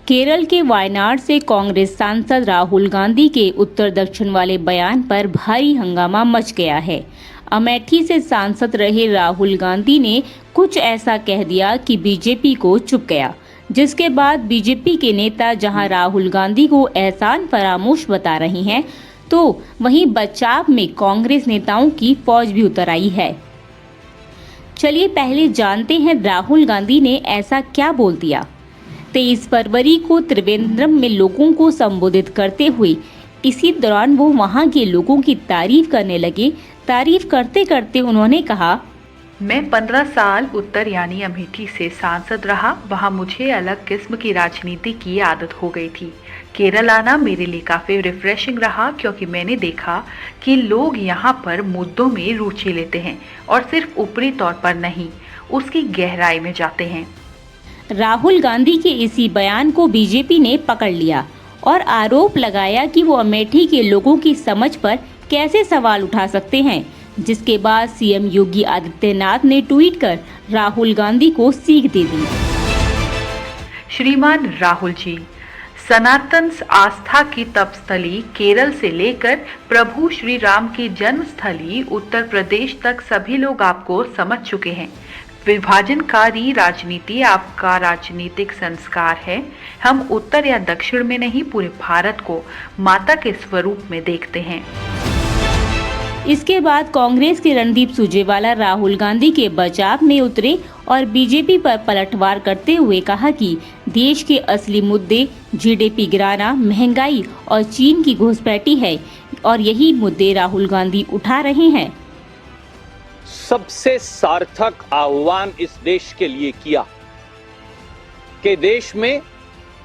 केरल के वायनाड से कांग्रेस सांसद राहुल गांधी के उत्तर दक्षिण वाले बयान पर भारी हंगामा मच गया है। अमेठी से सांसद रहे राहुल गांधी ने कुछ ऐसा कह दिया कि बीजेपी को चुप गया, जिसके बाद बीजेपी के नेता जहां राहुल गांधी को एहसान फरामोश बता रहे हैं, तो वहीं बचाव में कांग्रेस नेताओं की फौज भी उतर आई है। चलिए पहले जानते हैं राहुल गांधी ने ऐसा क्या बोल दिया। 23 फरवरी को त्रिवेंद्रम में लोगों को संबोधित करते हुए इसी दौरान वो वहां के लोगों की तारीफ करने लगे। तारीफ करते करते उन्होंने कहा, मैं 15 साल उत्तर यानी अमेठी से सांसद रहा। वहाँ मुझे अलग किस्म की राजनीति की आदत हो गई थी। केरल आना मेरे लिए काफ़ी रिफ्रेशिंग रहा, क्योंकि मैंने देखा कि लोग यहाँ पर मुद्दों में रुचि लेते हैं और सिर्फ ऊपरी तौर पर नहीं, उसकी गहराई में जाते हैं। राहुल गांधी के इसी बयान को बीजेपी ने पकड़ लिया और आरोप लगाया कि वो अमेठी के लोगों की समझ पर कैसे सवाल उठा सकते हैं, जिसके बाद सीएम योगी आदित्यनाथ ने ट्वीट कर राहुल गांधी को सीख दे दी। श्रीमान राहुल जी, सनातन आस्था की तपस्थली केरल से लेकर प्रभु श्री राम की जन्मस्थली उत्तर प्रदेश तक सभी लोग आपको समझ चुके हैं। विभाजनकारी राजनीति आपका राजनीतिक संस्कार है। हम उत्तर या दक्षिण में नहीं, पूरे भारत को माता के स्वरूप में देखते हैं। इसके बाद कांग्रेस के रणदीप सुरजेवाला राहुल गांधी के बचाव में उतरे और बीजेपी पर पलटवार करते हुए कहा कि देश के असली मुद्दे जीडीपी गिराना, महंगाई और चीन की घुसपैठी है और यही मुद्दे राहुल गांधी उठा रहे हैं। सबसे सार्थक आह्वान इस देश के लिए किया कि देश में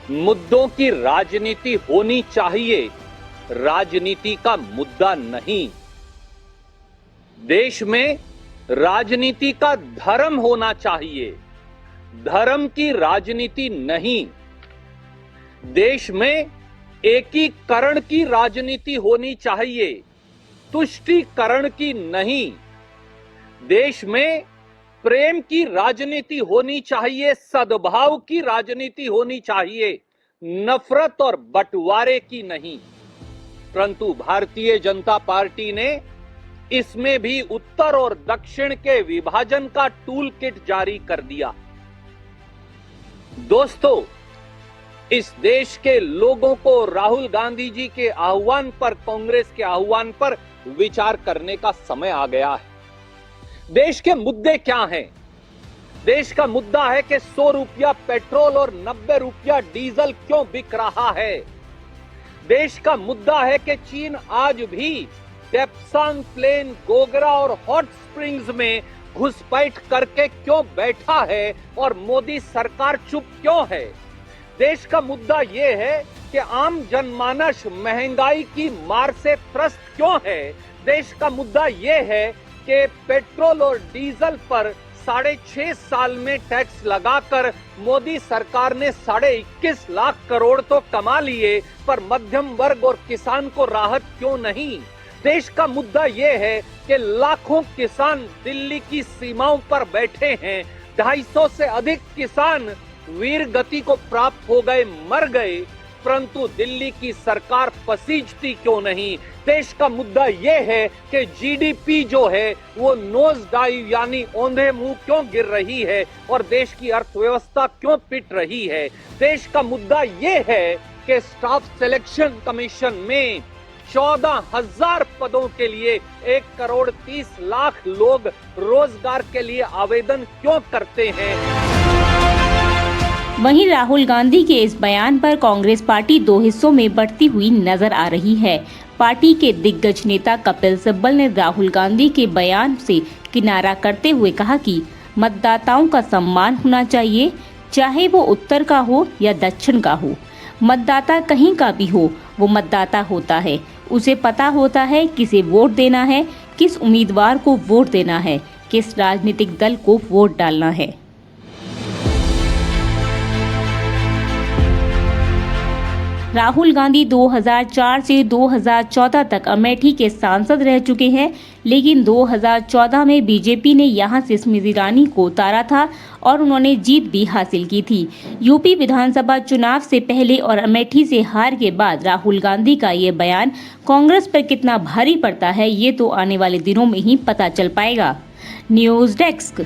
मुद्दों की राजनीति होनी चाहिए, राजनीति का मुद्दा नहीं। देश में राजनीति का धर्म होना चाहिए, धर्म की राजनीति नहीं। देश में एकीकरण की राजनीति होनी चाहिए, तुष्टीकरण की नहीं। देश में प्रेम की राजनीति होनी चाहिए, सद्भाव की राजनीति होनी चाहिए, नफरत और बंटवारे की नहीं। परंतु भारतीय जनता पार्टी ने इसमें भी उत्तर और दक्षिण के विभाजन का टूल किट जारी कर दिया। दोस्तों, इस देश के लोगों को राहुल गांधी जी के आह्वान पर, कांग्रेस के आह्वान पर विचार करने का समय आ गया है। देश के मुद्दे क्या हैं? देश का मुद्दा है कि 100 रुपया पेट्रोल और 90 रुपया डीजल क्यों बिक रहा है। देश का मुद्दा है कि चीन आज भी डेप्सांग प्लेन, गोगरा और हॉट स्प्रिंग्स में घुसपैठ करके क्यों बैठा है और मोदी सरकार चुप क्यों है। देश का मुद्दा यह है कि आम जनमानस महंगाई की मार से त्रस्त क्यों है। देश का मुद्दा यह है कि पेट्रोल और डीजल पर 6.5 साल में टैक्स लगाकर मोदी सरकार ने 21.5 लाख करोड़ तो कमा लिए, पर मध्यम वर्ग और किसान को राहत क्यों नहीं। देश का मुद्दा यह है कि लाखों किसान दिल्ली की सीमाओं पर बैठे हैं। 250 से अधिक किसान वीर गति को प्राप्त हो गए, मर गए, परंतु दिल्ली की सरकार पसीजती क्यों नहीं। देश का मुद्दा यह है कि जीडीपी जो है वो नोज डाइव यानी औंधे मुंह क्यों गिर रही है और देश की अर्थव्यवस्था क्यों पिट रही है। देश का मुद्दा यह है कि स्टाफ सिलेक्शन कमीशन में 14,000 पदों के लिए 1,30,00,000 लोग रोजगार के लिए आवेदन क्यों करते हैं। वहीं राहुल गांधी के इस बयान पर कांग्रेस पार्टी दो हिस्सों में बढ़ती हुई नजर आ रही है। पार्टी के दिग्गज नेता कपिल सिब्बल ने राहुल गांधी के बयान से किनारा करते हुए कहा कि मतदाताओं का सम्मान होना चाहिए, चाहे वो उत्तर का हो या दक्षिण का हो। मतदाता कहीं का भी हो, वो मतदाता होता है। उसे पता होता है किसे वोट देना है, किस उम्मीदवार को वोट देना है, किस राजनीतिक दल को वोट डालना है। राहुल गांधी 2004 से 2014 तक अमेठी के सांसद रह चुके हैं, लेकिन 2014 में बीजेपी ने यहां से स्मृति ईरानी को उतारा था और उन्होंने जीत भी हासिल की थी। यूपी विधानसभा चुनाव से पहले और अमेठी से हार के बाद राहुल गांधी का ये बयान कांग्रेस पर कितना भारी पड़ता है, ये तो आने वाले दिनों में ही पता चल पाएगा। News desk.